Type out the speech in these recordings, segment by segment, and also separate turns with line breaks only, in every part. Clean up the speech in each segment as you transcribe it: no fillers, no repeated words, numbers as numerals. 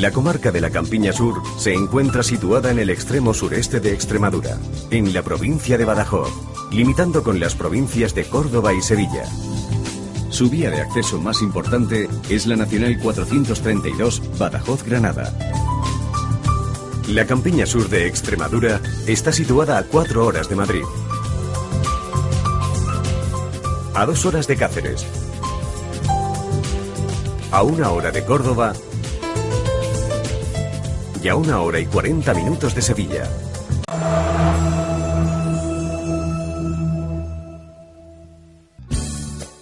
La comarca de la Campiña Sur se encuentra situada en el extremo sureste de Extremadura, en la provincia de Badajoz, limitando con las provincias de Córdoba y Sevilla. Su vía de acceso más importante es la Nacional 432 Badajoz-Granada. La Campiña Sur de Extremadura está situada a 4 horas de Madrid, a 2 horas de Cáceres, a 1 hora de Córdoba y a 1 hora y 40 minutos de Sevilla.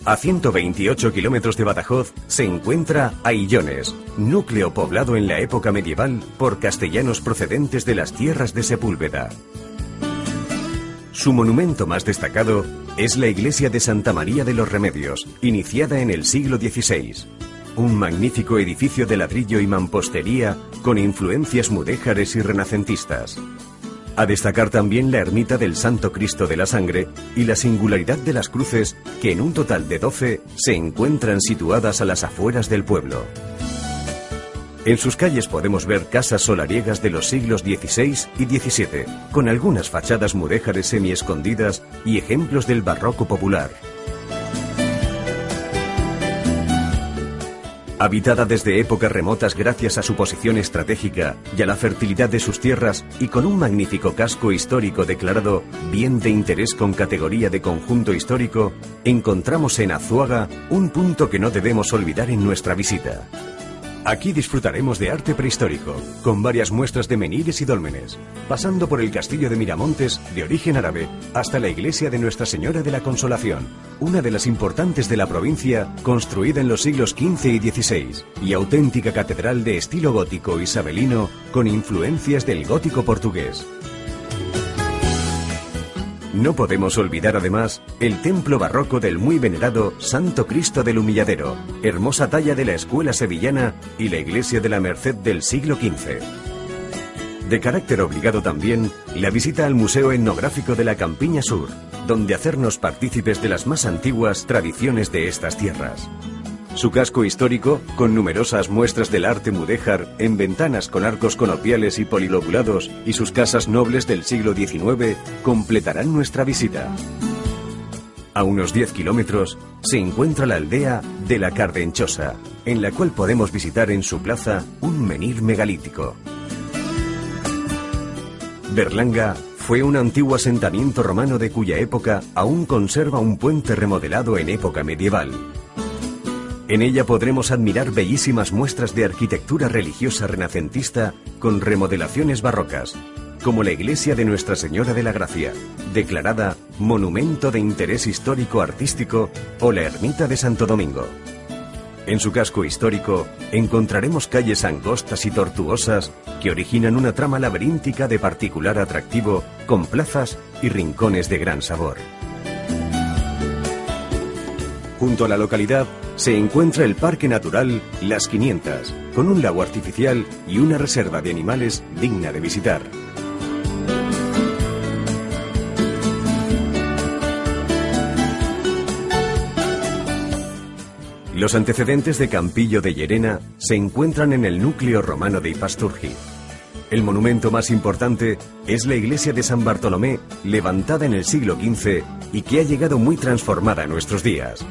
A 128 kilómetros de Badajoz se encuentra Aillones, núcleo poblado en la época medieval por castellanos procedentes de las tierras de Sepúlveda. Su monumento más destacado es la iglesia de Santa María de los Remedios, iniciada en el siglo XVI. Un magnífico edificio de ladrillo y mampostería con influencias mudéjares y renacentistas. A destacar también la ermita del Santo Cristo de la Sangre y la singularidad de las cruces, que en un total de 12 se encuentran situadas a las afueras del pueblo. En sus calles podemos ver casas solariegas de los siglos XVI y XVII, con algunas fachadas mudéjares semiescondidas y ejemplos del barroco popular. Habitada desde épocas remotas gracias a su posición estratégica y a la fertilidad de sus tierras, y con un magnífico casco histórico declarado Bien de Interés con categoría de conjunto histórico, encontramos en Azuaga un punto que no debemos olvidar en nuestra visita. Aquí disfrutaremos de arte prehistórico, con varias muestras de menhires y dólmenes, pasando por el castillo de Miramontes, de origen árabe, hasta la iglesia de Nuestra Señora de la Consolación, una de las importantes de la provincia, construida en los siglos XV y XVI, y auténtica catedral de estilo gótico isabelino con influencias del gótico portugués. No podemos olvidar además el templo barroco del muy venerado Santo Cristo del Humilladero, hermosa talla de la escuela sevillana, y la iglesia de la Merced del siglo XV. De carácter obligado también la visita al Museo Etnográfico de la Campiña Sur, donde hacernos partícipes de las más antiguas tradiciones de estas tierras. Su casco histórico, con numerosas muestras del arte mudéjar en ventanas con arcos conopiales y polilobulados, y sus casas nobles del siglo XIX, completarán nuestra visita. A unos 10 kilómetros se encuentra la aldea de la Cardenchosa, en la cual podemos visitar en su plaza un menhir megalítico. Berlanga fue un antiguo asentamiento romano de cuya época aún conserva un puente remodelado en época medieval. En ella podremos admirar bellísimas muestras de arquitectura religiosa renacentista con remodelaciones barrocas, como la iglesia de Nuestra Señora de la Gracia, declarada Monumento de Interés Histórico-Artístico, o la ermita de Santo Domingo. En su casco histórico encontraremos calles angostas y tortuosas que originan una trama laberíntica de particular atractivo, con plazas y rincones de gran sabor. Junto a la localidad se encuentra el Parque Natural Las 500, con un lago artificial y una reserva de animales digna de visitar. Los antecedentes de Campillo de Llerena se encuentran en el núcleo romano de Ipasturgi. El monumento más importante es la iglesia de San Bartolomé, levantada en el siglo XV y que ha llegado muy transformada a nuestros días.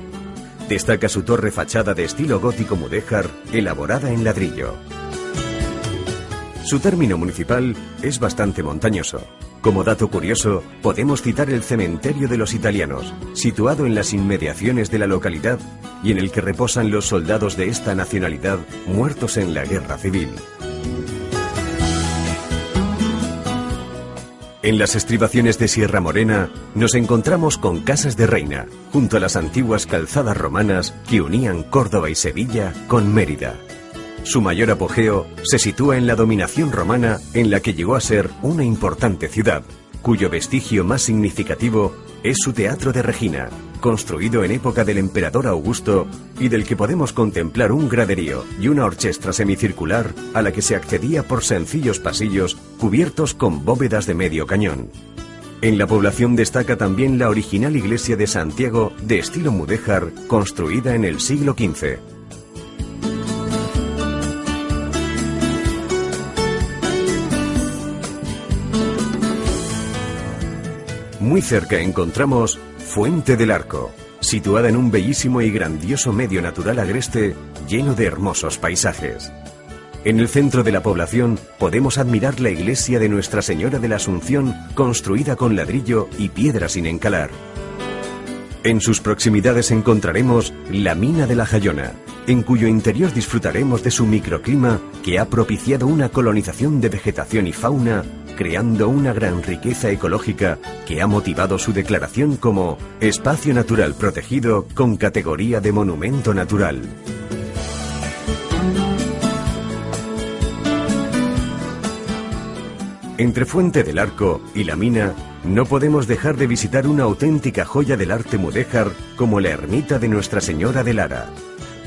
Destaca su torre fachada de estilo gótico mudéjar, elaborada en ladrillo. Su término municipal es bastante montañoso. Como dato curioso, podemos citar el cementerio de los italianos, situado en las inmediaciones de la localidad y en el que reposan los soldados de esta nacionalidad muertos en la guerra civil. En las estribaciones de Sierra Morena nos encontramos con Casas de Reina, junto a las antiguas calzadas romanas que unían Córdoba y Sevilla con Mérida. Su mayor apogeo se sitúa en la dominación romana, en la que llegó a ser una importante ciudad, cuyo vestigio más significativo es su Teatro de Regina, construido en época del emperador Augusto y del que podemos contemplar un graderío y una orchestra semicircular a la que se accedía por sencillos pasillos cubiertos con bóvedas de medio cañón. En la población destaca también la original iglesia de Santiago de estilo mudéjar, construida en el siglo XV. Muy cerca encontramos Fuente del Arco, situada en un bellísimo y grandioso medio natural agreste lleno de hermosos paisajes. En el centro de la población podemos admirar la iglesia de Nuestra Señora de la Asunción, construida con ladrillo y piedra sin encalar. En sus proximidades encontraremos la mina de la Jayona, en cuyo interior disfrutaremos de su microclima que ha propiciado una colonización de vegetación y fauna, creando una gran riqueza ecológica que ha motivado su declaración como espacio natural protegido con categoría de monumento natural. Entre Fuente del Arco y la mina, no podemos dejar de visitar una auténtica joya del arte mudéjar como la ermita de Nuestra Señora de Lara,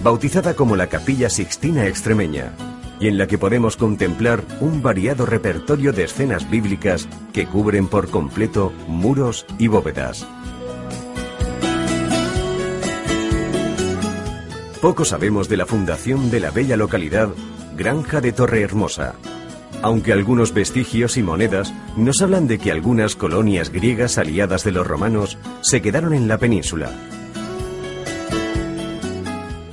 bautizada como la Capilla Sixtina Extremeña, y en la que podemos contemplar un variado repertorio de escenas bíblicas que cubren por completo muros y bóvedas. Poco sabemos de la fundación de la bella localidad Granja de Torrehermosa, aunque algunos vestigios y monedas nos hablan de que algunas colonias griegas aliadas de los romanos se quedaron en la península.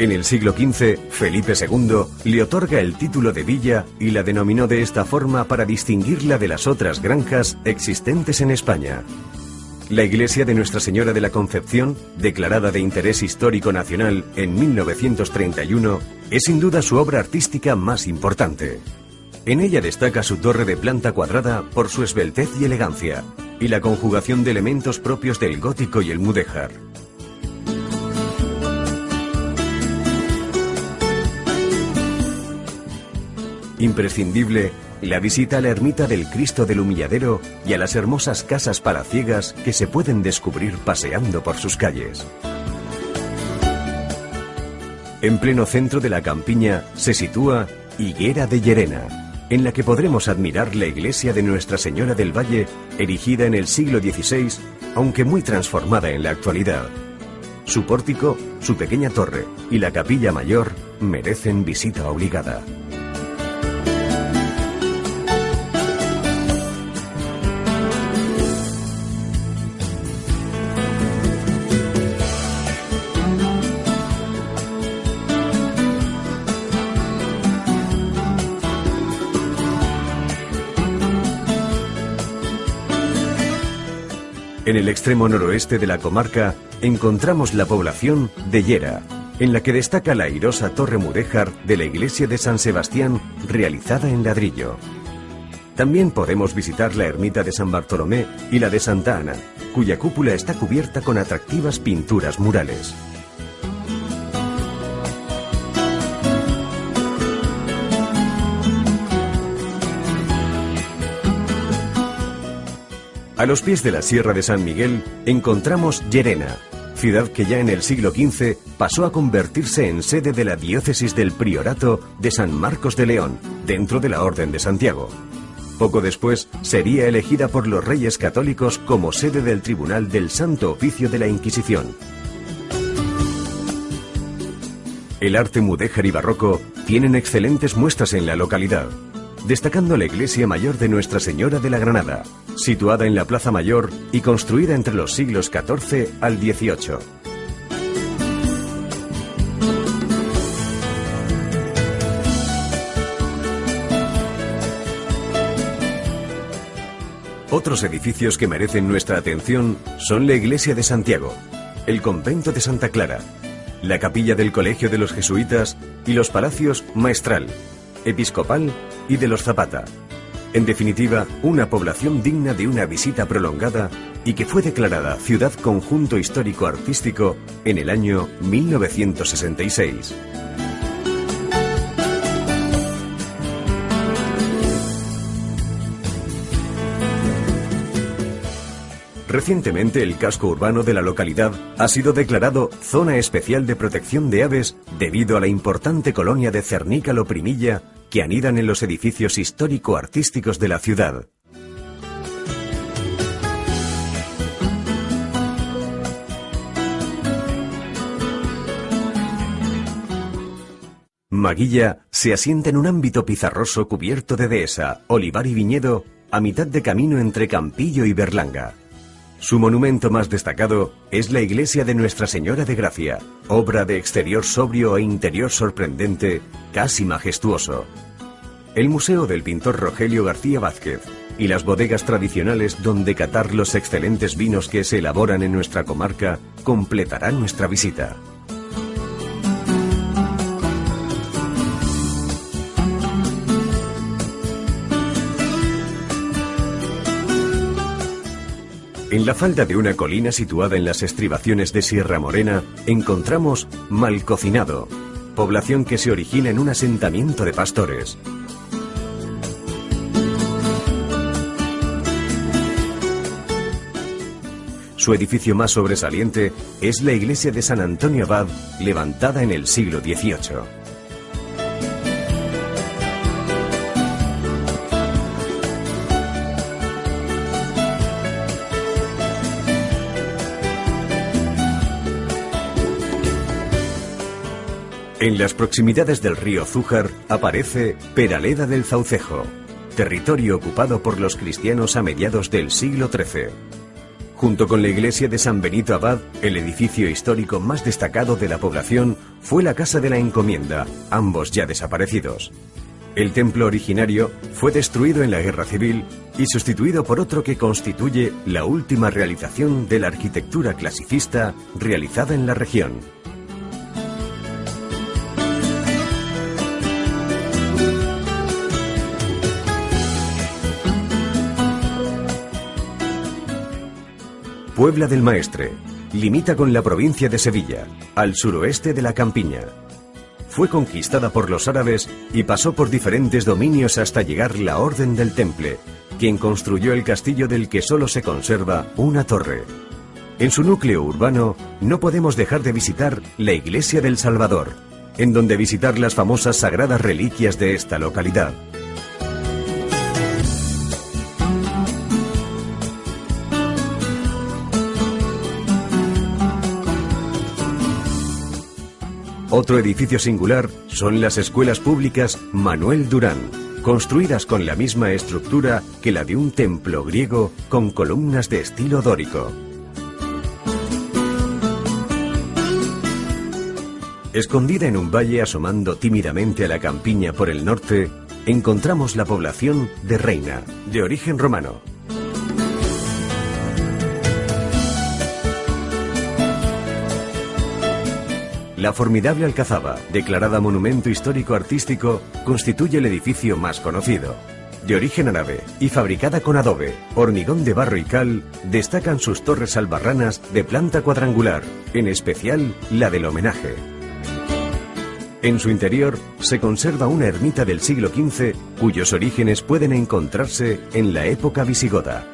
En el siglo XV, Felipe II le otorga el título de villa y la denominó de esta forma para distinguirla de las otras granjas existentes en España. La iglesia de Nuestra Señora de la Concepción, declarada de interés histórico nacional en 1931, es sin duda su obra artística más importante. En ella destaca su torre de planta cuadrada por su esbeltez y elegancia, y la conjugación de elementos propios del gótico y el mudéjar. Imprescindible la visita a la ermita del Cristo del Humilladero y a las hermosas casas palaciegas que se pueden descubrir paseando por sus calles. En pleno centro de la campiña se sitúa Higuera de Llerena, en la que podremos admirar la iglesia de Nuestra Señora del Valle, erigida en el siglo XVI, aunque muy transformada en la actualidad. Su pórtico, su pequeña torre y la capilla mayor merecen visita obligada. En el extremo noroeste de la comarca encontramos la población de Llera, en la que destaca la airosa torre mudéjar de la iglesia de San Sebastián realizada en ladrillo. También podemos visitar la ermita de San Bartolomé y la de Santa Ana, cuya cúpula está cubierta con atractivas pinturas murales. A los pies de la Sierra de San Miguel encontramos Llerena, ciudad que ya en el siglo XV pasó a convertirse en sede de la diócesis del Priorato de San Marcos de León, dentro de la Orden de Santiago. Poco después sería elegida por los reyes católicos como sede del Tribunal del Santo Oficio de la Inquisición. El arte mudéjar y barroco tienen excelentes muestras en la localidad, destacando la iglesia mayor de Nuestra Señora de la Granada, situada en la Plaza Mayor y construida entre los siglos XIV al XVIII. Otros edificios que merecen nuestra atención son la iglesia de Santiago, el convento de Santa Clara, la capilla del Colegio de los Jesuitas y los palacios Maestral, Episcopal y de los Zapata. En definitiva, una población digna de una visita prolongada y que fue declarada Ciudad Conjunto Histórico Artístico en el año 1966. Recientemente el casco urbano de la localidad ha sido declarado Zona Especial de Protección de Aves debido a la importante colonia de cernícalo primilla que anidan en los edificios histórico-artísticos de la ciudad. Maguilla se asienta en un ámbito pizarroso cubierto de dehesa, olivar y viñedo a mitad de camino entre Campillo y Berlanga. Su monumento más destacado es la iglesia de Nuestra Señora de Gracia, obra de exterior sobrio e interior sorprendente, casi majestuoso. El museo del pintor Rogelio García Vázquez y las bodegas tradicionales donde catar los excelentes vinos que se elaboran en nuestra comarca completarán nuestra visita. En la falda de una colina situada en las estribaciones de Sierra Morena encontramos Malcocinado, población que se origina en un asentamiento de pastores. Su edificio más sobresaliente es la iglesia de San Antonio Abad, levantada en el siglo XVIII. En las proximidades del río Zújar aparece Peraleda del Zaucejo, territorio ocupado por los cristianos a mediados del siglo XIII. Junto con la iglesia de San Benito Abad, el edificio histórico más destacado de la población fue la Casa de la Encomienda, ambos ya desaparecidos. El templo originario fue destruido en la Guerra Civil y sustituido por otro que constituye la última realización de la arquitectura clasicista realizada en la región. Puebla del Maestre, limita con la provincia de Sevilla, al suroeste de la campiña. Fue conquistada por los árabes y pasó por diferentes dominios hasta llegar la Orden del Temple, quien construyó el castillo del que solo se conserva una torre. En su núcleo urbano no podemos dejar de visitar la Iglesia del Salvador, en donde visitar las famosas sagradas reliquias de esta localidad. Otro edificio singular son las escuelas públicas Manuel Durán, construidas con la misma estructura que la de un templo griego con columnas de estilo dórico. Escondida en un valle asomando tímidamente a la campiña por el norte, encontramos la población de Reina, de origen romano. La formidable alcazaba, declarada monumento histórico artístico, constituye el edificio más conocido. De origen árabe y fabricada con adobe, hormigón de barro y cal, destacan sus torres albarranas de planta cuadrangular, en especial la del homenaje. En su interior se conserva una ermita del siglo XV cuyos orígenes pueden encontrarse en la época visigoda.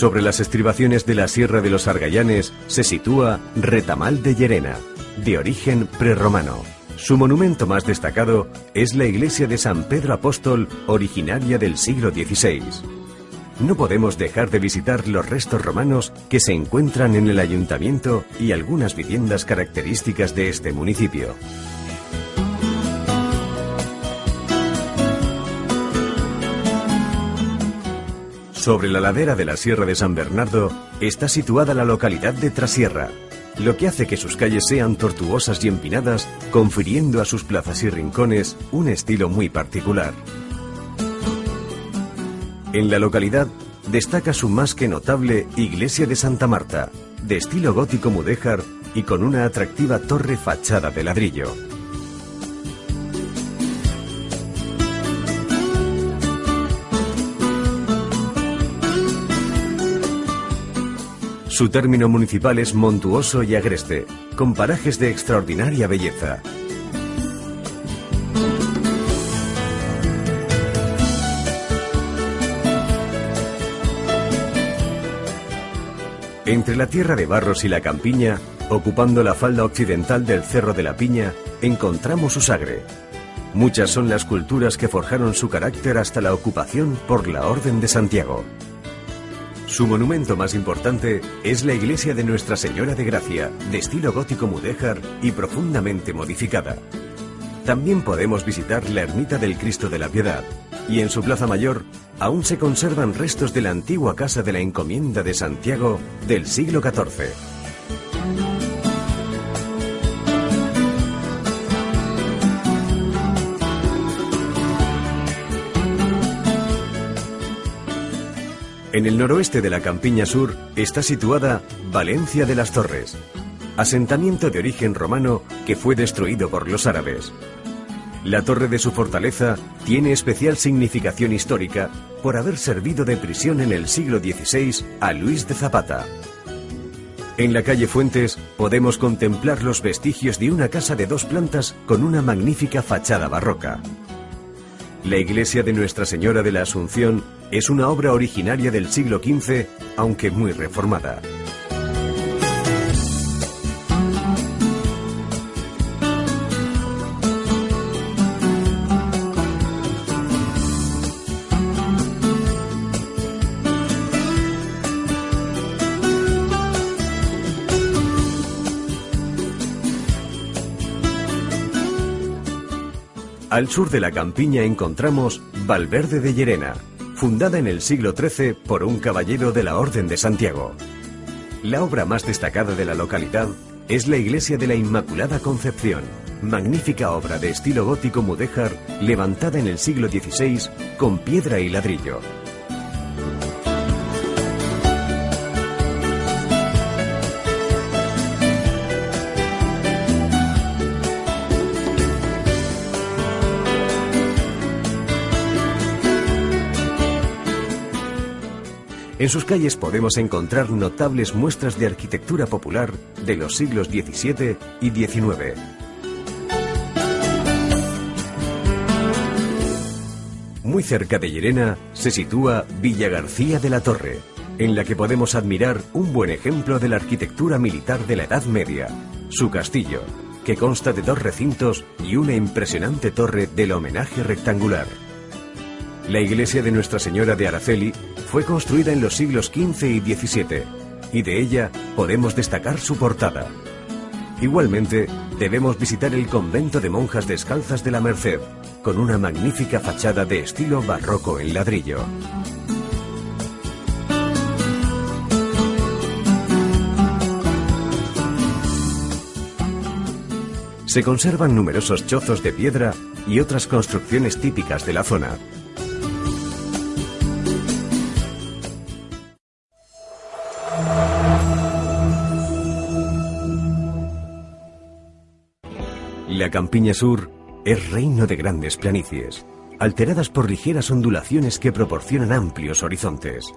Sobre las estribaciones de la Sierra de los Argayanes se sitúa Retamal de Llerena, de origen prerromano. Su monumento más destacado es la iglesia de San Pedro Apóstol, originaria del siglo XVI. No podemos dejar de visitar los restos romanos que se encuentran en el ayuntamiento y algunas viviendas características de este municipio. Sobre la ladera de la Sierra de San Bernardo está situada la localidad de Trasierra, lo que hace que sus calles sean tortuosas y empinadas, confiriendo a sus plazas y rincones un estilo muy particular. En la localidad destaca su más que notable iglesia de Santa Marta, de estilo gótico mudéjar y con una atractiva torre fachada de ladrillo. Su término municipal es montuoso y agreste, con parajes de extraordinaria belleza. Entre la tierra de Barros y la campiña, ocupando la falda occidental del Cerro de la Piña, encontramos Usagre. Muchas son las culturas que forjaron su carácter hasta la ocupación por la Orden de Santiago. Su monumento más importante es la iglesia de Nuestra Señora de Gracia, de estilo gótico mudéjar y profundamente modificada. También podemos visitar la ermita del Cristo de la Piedad, y en su plaza mayor aún se conservan restos de la antigua casa de la Encomienda de Santiago del siglo XIV. En el noroeste de la Campiña Sur está situada Valencia de las Torres, asentamiento de origen romano que fue destruido por los árabes. La torre de su fortaleza tiene especial significación histórica por haber servido de prisión en el siglo XVI a Luis de Zapata. En la calle Fuentes podemos contemplar los vestigios de una casa de 2 plantas con una magnífica fachada barroca. La iglesia de Nuestra Señora de la Asunción es una obra originaria del siglo XV, aunque muy reformada. Al sur de la campiña encontramos Valverde de Llerena, fundada en el siglo XIII por un caballero de la Orden de Santiago. La obra más destacada de la localidad es la iglesia de la Inmaculada Concepción, magnífica obra de estilo gótico mudéjar levantada en el siglo XVI con piedra y ladrillo. En sus calles podemos encontrar notables muestras de arquitectura popular de los siglos XVII y XIX. Muy cerca de Llerena se sitúa Villa García de la Torre, en la que podemos admirar un buen ejemplo de la arquitectura militar de la Edad Media, su castillo, que consta de 2 recintos y una impresionante torre del homenaje rectangular. La iglesia de Nuestra Señora de Araceli fue construida en los siglos XV y XVII, y de ella podemos destacar su portada. Igualmente, debemos visitar el convento de monjas descalzas de la Merced, con una magnífica fachada de estilo barroco en ladrillo. Se conservan numerosos chozos de piedra y otras construcciones típicas de la zona. La Campiña Sur es reino de grandes planicies, alteradas por ligeras ondulaciones que proporcionan amplios horizontes.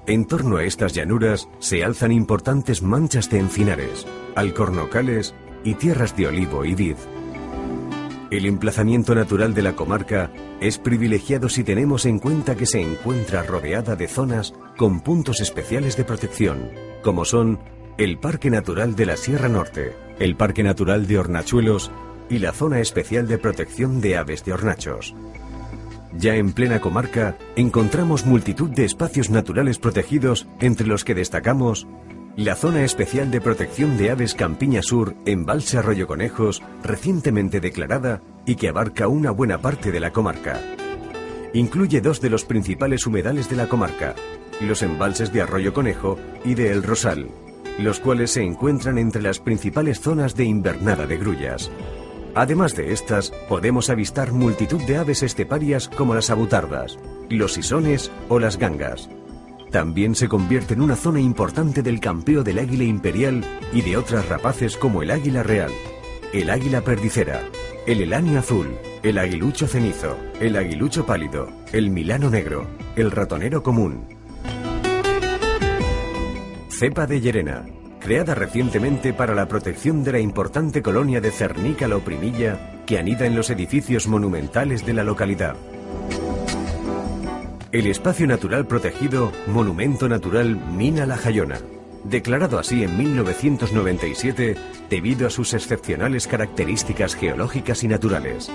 En torno a estas llanuras se alzan importantes manchas de encinares, alcornocales y tierras de olivo y vid. El emplazamiento natural de la comarca es privilegiado si tenemos en cuenta que se encuentra rodeada de zonas con puntos especiales de protección, como son el Parque Natural de la Sierra Norte, el Parque Natural de Hornachuelos y la Zona Especial de Protección de Aves de Hornachos. Ya en plena comarca encontramos multitud de espacios naturales protegidos, entre los que destacamos la Zona Especial de Protección de Aves Campiña Sur, Embalse Arroyo Conejos, recientemente declarada y que abarca una buena parte de la comarca. Incluye 2 de los principales humedales de la comarca, los embalses de Arroyo Conejo y de El Rosal, los cuales se encuentran entre las principales zonas de invernada de grullas. Además de estas, podemos avistar multitud de aves esteparias como las abutardas, los sisones o las gangas. También se convierte en una zona importante del campeo del águila imperial y de otras rapaces como el águila real, el águila perdicera, el elanio azul, el aguilucho cenizo, el aguilucho pálido, el milano negro, el ratonero común. Cepa de Llerena, creada recientemente para la protección de la importante colonia de cernica la oprimilla que anida en los edificios monumentales de la localidad. El espacio natural protegido Monumento Natural Mina La Jayona, declarado así en 1997 debido a sus excepcionales características geológicas y naturales.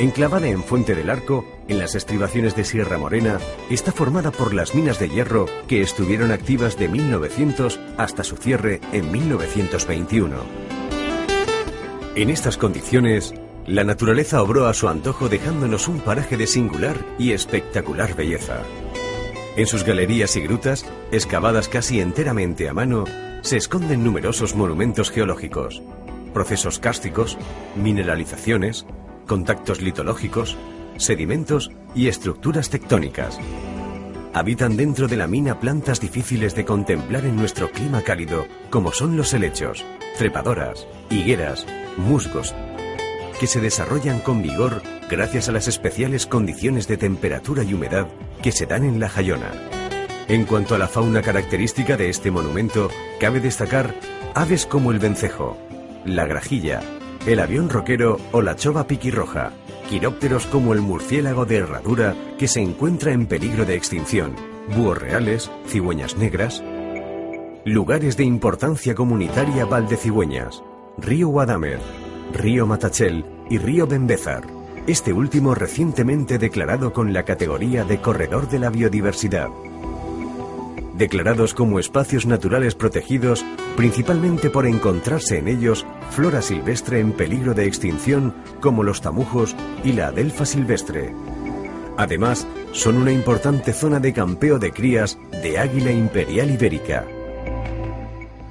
Enclavada en Fuente del Arco, en las estribaciones de Sierra Morena, está formada por las minas de hierro que estuvieron activas de 1900 hasta su cierre en 1921. En estas condiciones, la naturaleza obró a su antojo dejándonos un paraje de singular y espectacular belleza. En sus galerías y grutas, excavadas casi enteramente a mano, se esconden numerosos monumentos geológicos, procesos kársticos, mineralizaciones, contactos litológicos, sedimentos y estructuras tectónicas. Habitan dentro de la mina plantas difíciles de contemplar en nuestro clima cálido, como son los helechos, trepadoras, higueras, musgos, que se desarrollan con vigor gracias a las especiales condiciones de temperatura y humedad que se dan en la Jayona. En cuanto a la fauna característica de este monumento, cabe destacar aves como el vencejo, la grajilla, el avión roquero o la chova piquirroja, quirópteros como el murciélago de herradura que se encuentra en peligro de extinción, búhos reales, cigüeñas negras, lugares de importancia comunitaria Valdecigüeñas, río Guadamer, río Matachel y río Benbézar, este último recientemente declarado con la categoría de Corredor de la Biodiversidad. Declarados como espacios naturales protegidos, principalmente por encontrarse en ellos flora silvestre en peligro de extinción como los tamujos y la adelfa silvestre. Además, son una importante zona de campeo de crías de águila imperial ibérica.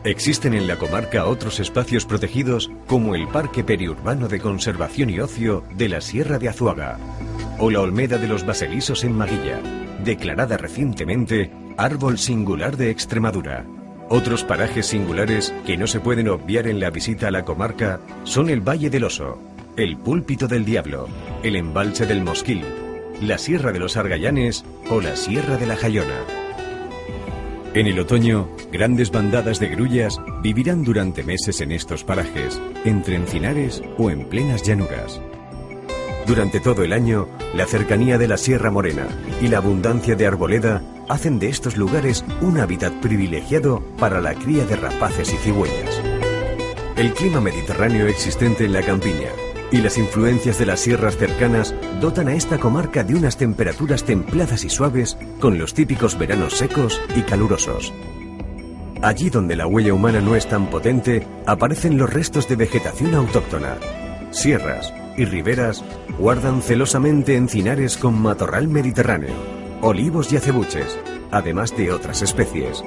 Existen en la comarca otros espacios protegidos como el Parque Periurbano de Conservación y Ocio de la Sierra de Azuaga o la Olmeda de los Baselisos en Maguilla, declarada recientemente Árbol Singular de Extremadura. Otros parajes singulares que no se pueden obviar en la visita a la comarca son el Valle del Oso, el Púlpito del Diablo, el Embalse del Mosquil, la Sierra de los Argayanes o la Sierra de la Jayona. En el otoño, grandes bandadas de grullas vivirán durante meses en estos parajes, entre encinares o en plenas llanuras. Durante todo el año, la cercanía de la Sierra Morena y la abundancia de arboleda hacen de estos lugares un hábitat privilegiado para la cría de rapaces y cigüeñas. El clima mediterráneo existente en la campiña y las influencias de las sierras cercanas dotan a esta comarca de unas temperaturas templadas y suaves con los típicos veranos secos y calurosos. Allí donde la huella humana no es tan potente, aparecen los restos de vegetación autóctona. Sierras y riberas guardan celosamente encinares con matorral mediterráneo, olivos y acebuches, además de otras especies.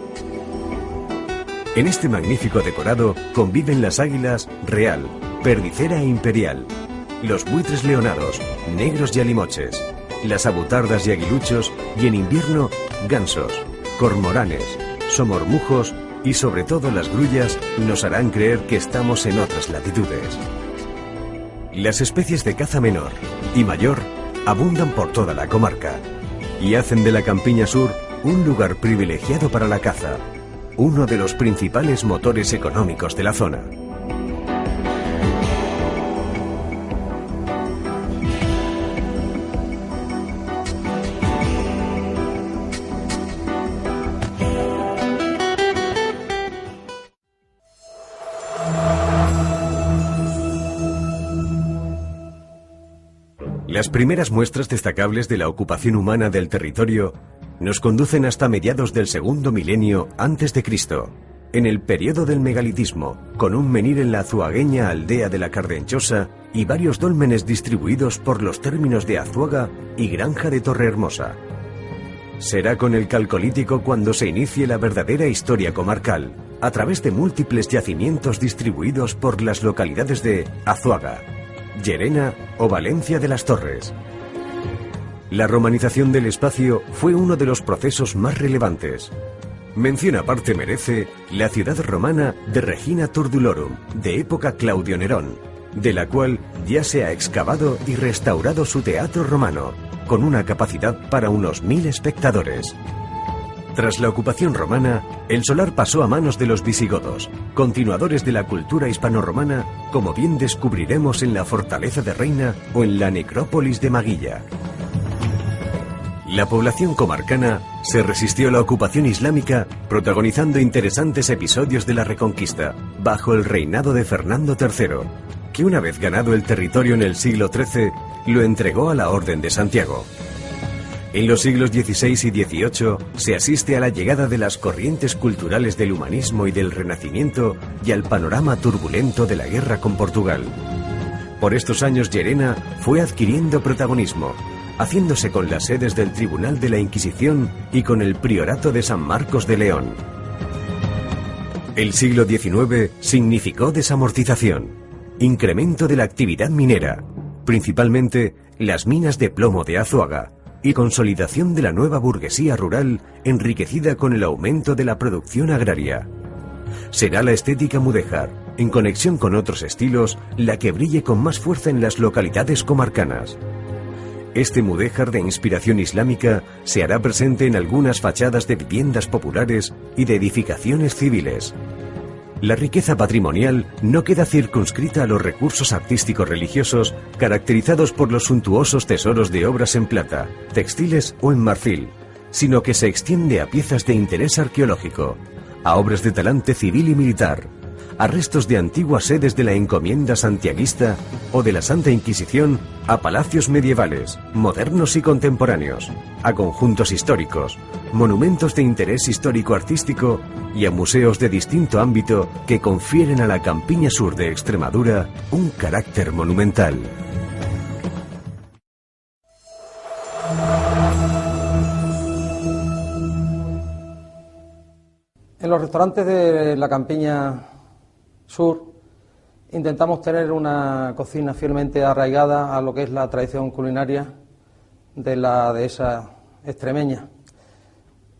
En este magnífico decorado conviven las águilas real, perdicera e imperial, los buitres leonados, negros y alimoches, las abutardas y aguiluchos y en invierno gansos, cormoranes, somormujos y sobre todo las grullas nos harán creer que estamos en otras latitudes. Las especies de caza menor y mayor abundan por toda la comarca y hacen de la Campiña Sur un lugar privilegiado para la caza, uno de los principales motores económicos de la zona. Las primeras muestras destacables de la ocupación humana del territorio nos conducen hasta mediados del segundo milenio antes de Cristo, en el periodo del megalitismo, con un menhir en la azuagueña aldea de la Cardenchosa y varios dólmenes distribuidos por los términos de Azuaga y Granja de Torrehermosa. Será con el Calcolítico cuando se inicie la verdadera historia comarcal, a través de múltiples yacimientos distribuidos por las localidades de Azuaga, Llerena o Valencia de las Torres. La romanización del espacio fue uno de los procesos más relevantes. Mención aparte merece la ciudad romana de Regina Turdulorum, de época Claudio Nerón, de la cual ya se ha excavado y restaurado su teatro romano, con una capacidad para unos 1000 espectadores. Tras la ocupación romana, el solar pasó a manos de los visigodos, continuadores de la cultura hispano-romana, como bien descubriremos en la Fortaleza de Reina o en la Necrópolis de Maguilla. La población comarcana se resistió a la ocupación islámica, protagonizando interesantes episodios de la Reconquista, bajo el reinado de Fernando III. que una vez ganado el territorio en el siglo XIII, lo entregó a la Orden de Santiago. En los siglos XVI y XVIII se asiste a la llegada de las corrientes culturales del humanismo y del Renacimiento y al panorama turbulento de la guerra con Portugal. Por estos años Llerena fue adquiriendo protagonismo, haciéndose con las sedes del Tribunal de la Inquisición y con el Priorato de San Marcos de León. El siglo XIX significó desamortización, incremento de la actividad minera, principalmente las minas de plomo de Azuaga, y consolidación de la nueva burguesía rural enriquecida con el aumento de la producción agraria. Será la estética mudéjar, en conexión con otros estilos, la que brille con más fuerza en las localidades comarcanas. Este mudéjar de inspiración islámica se hará presente en algunas fachadas de viviendas populares y de edificaciones civiles. La riqueza patrimonial no queda circunscrita a los recursos artísticos religiosos caracterizados por los suntuosos tesoros de obras en plata, textiles o en marfil, sino que se extiende a piezas de interés arqueológico, a obras de talante civil y militar, a restos de antiguas sedes de la encomienda santiaguista o de la Santa Inquisición, a palacios medievales, modernos y contemporáneos, a conjuntos históricos, monumentos de interés histórico-artístico y a museos de distinto ámbito que confieren a la campiña sur de Extremadura un carácter monumental.
En los restaurantes de la campiña sur intentamos tener una cocina fielmente arraigada a lo que es la tradición culinaria de la dehesa extremeña,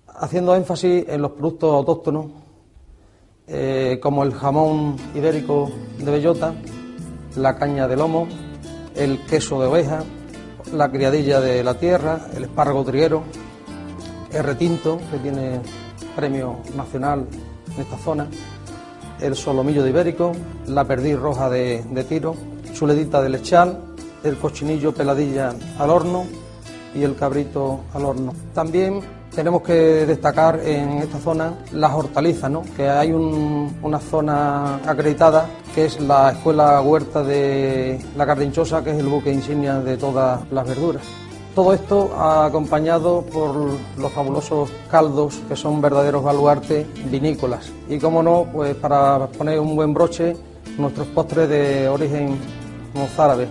haciendo énfasis en los productos autóctonos como el jamón ibérico de bellota, la caña de lomo, el queso de oveja, la criadilla de la tierra, el espárrago triguero, el retinto, que tiene premio nacional en esta zona, el solomillo de ibérico, la perdiz roja de Tiro, chuledita de lechal, el cochinillo peladilla al horno y el cabrito al horno. También tenemos que destacar en esta zona las hortalizas, ¿no? Que hay una zona acreditada que es la Escuela Huerta de la Cardinchosa, que es el buque insignia de todas las verduras. Todo esto acompañado por los fabulosos caldos, que son verdaderos baluartes vinícolas. Y como no, pues para poner un buen broche, nuestros postres de origen mozárabe.